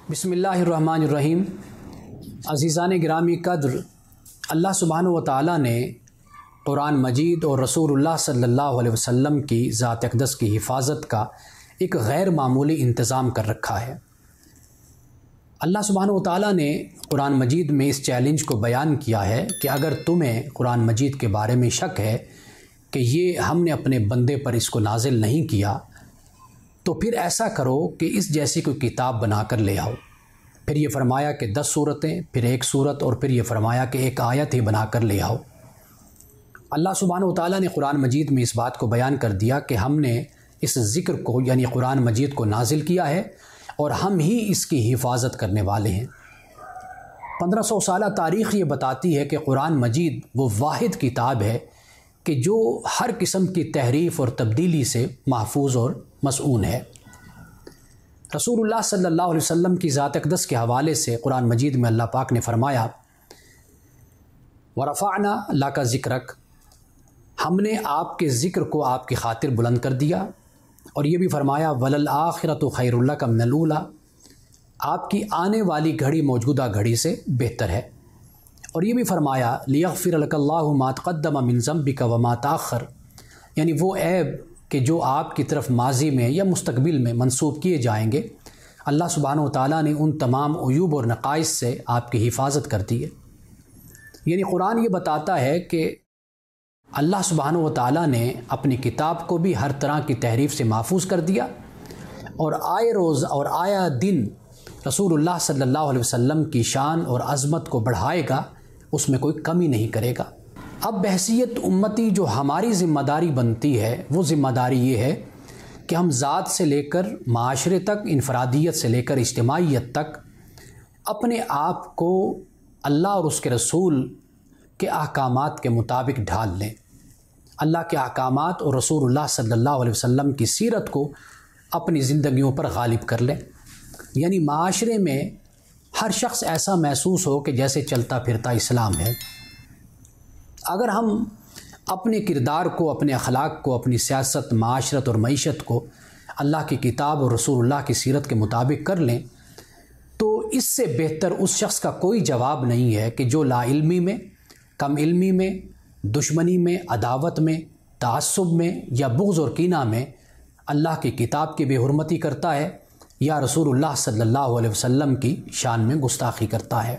بسم اللہ الرحمن الرحیم۔ عزیزان گرامی قدر، اللہ سبحانہ و تعالیٰ نے قرآن مجید اور رسول اللہ صلی اللہ علیہ وسلم کی ذات اقدس کی حفاظت کا ایک غیر معمولی انتظام کر رکھا ہے۔ اللہ سبحانہ و تعالیٰ نے قرآن مجید میں اس چیلنج کو بیان کیا ہے کہ اگر تمہیں قرآن مجید کے بارے میں شک ہے کہ یہ ہم نے اپنے بندے پر اس کو نازل نہیں کیا، تو پھر ایسا کرو کہ اس جیسی کوئی کتاب بنا کر لے آؤ۔ پھر یہ فرمایا کہ 10 سورتیں، پھر 1 سورت، اور پھر یہ فرمایا کہ 1 آیت ہی بنا کر لے آؤ۔ اللہ سبحانہ و تعالیٰ نے قرآن مجید میں اس بات کو بیان کر دیا کہ ہم نے اس ذکر کو یعنی قرآن مجید کو نازل کیا ہے اور ہم ہی اس کی حفاظت کرنے والے ہیں۔ 1500 سالہ تاریخ یہ بتاتی ہے کہ قرآن مجید وہ واحد کتاب ہے کہ جو ہر قسم کی تحریف اور تبدیلی سے محفوظ اور مصون ہے۔ رسول اللہ صلی اللہ علیہ وسلم کی ذات اقدس کے حوالے سے قرآن مجید میں اللہ پاک نے فرمایا، وَرَفَعْنَا لَكَ ذِكْرَكَ، ہم نے آپ کے ذکر کو آپ کی خاطر بلند کر دیا۔ اور یہ بھی فرمایا وَلَلْآخِرَةُ خَيْرٌ لَكَ مِنَ الْأُولَىٰ، آپ کی آنے والی گھڑی موجودہ گھڑی سے بہتر ہے۔ اور یہ بھی فرمایا لِيَغْفِرَ لَكَ اللَّهُ مَا تَقَدَّمَ مِن ذَنبِكَ وَمَا تَأَخَّرَ، یعنی وہ عیب کہ جو آپ کی طرف ماضی میں یا مستقبل میں منسوب کیے جائیں گے، اللہ سبحانہ و تعالیٰ نے ان تمام عیوب اور نقائص سے آپ کی حفاظت کر دی ہے۔ یعنی قرآن یہ بتاتا ہے کہ اللہ سبحانہ و تعالیٰ نے اپنی کتاب کو بھی ہر طرح کی تحریف سے محفوظ کر دیا، اور آئے روز اور آیا دن رسول اللہ صلی اللہ علیہ وسلم کی شان اور عظمت کو بڑھائے گا، اس میں کوئی کمی نہیں کرے گا۔ اب بحیثیت امتی جو ہماری ذمہ داری بنتی ہے، وہ ذمہ داری یہ ہے کہ ہم ذات سے لے کر معاشرے تک، انفرادیت سے لے کر اجتماعیت تک اپنے آپ کو اللہ اور اس کے رسول کے احکامات کے مطابق ڈھال لیں، اللہ کے احکامات اور رسول اللہ صلی اللہ علیہ وسلم کی سیرت کو اپنی زندگیوں پر غالب کر لیں۔ یعنی معاشرے میں ہر شخص ایسا محسوس ہو کہ جیسے چلتا پھرتا اسلام ہے۔ اگر ہم اپنے کردار کو، اپنے اخلاق کو، اپنی سیاست، معاشرت اور معیشت کو اللہ کی کتاب اور رسول اللہ کی سیرت کے مطابق کر لیں، تو اس سے بہتر اس شخص کا کوئی جواب نہیں ہے کہ جو لا علمی میں، کم علمی میں، دشمنی میں، عداوت میں، تعصب میں یا بغض اور کینہ میں اللہ کی کتاب کی بے حرمتی کرتا ہے یا رسول اللہ صلی اللہ علیہ وسلم کی شان میں گستاخی کرتا ہے۔